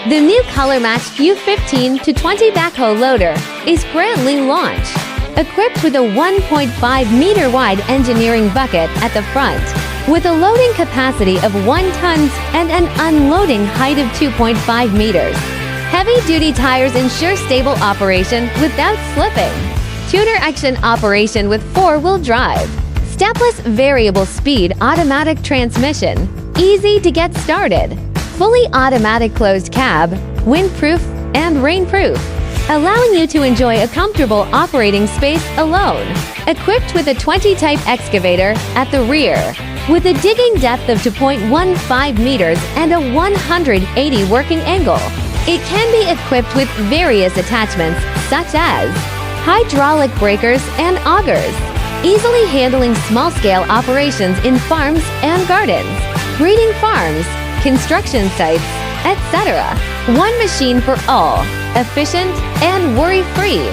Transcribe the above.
The new color-matched YW15-20 backhoe loader is grandly launched, equipped with a 1.5-meter wide engineering bucket at the front, with a loading capacity of 1 ton and an unloading height of 2.5 meters. Heavy-duty tires ensure stable operation without slipping. Tuner action operation with 4-wheel drive. Stepless variable speed automatic transmission. Easy to get started. Fully automatic closed cab, windproof and rainproof, allowing you to enjoy a comfortable operating space alone. Equipped with a 20-type excavator at the rear, with a digging depth of 2.15 meters and a 180 working angle. It can be equipped with various attachments such as hydraulic breakers and augers, easily handling small-scale operations in farms and gardens, breeding farms, construction sites, etc. One machine for all, efficient and worry-free.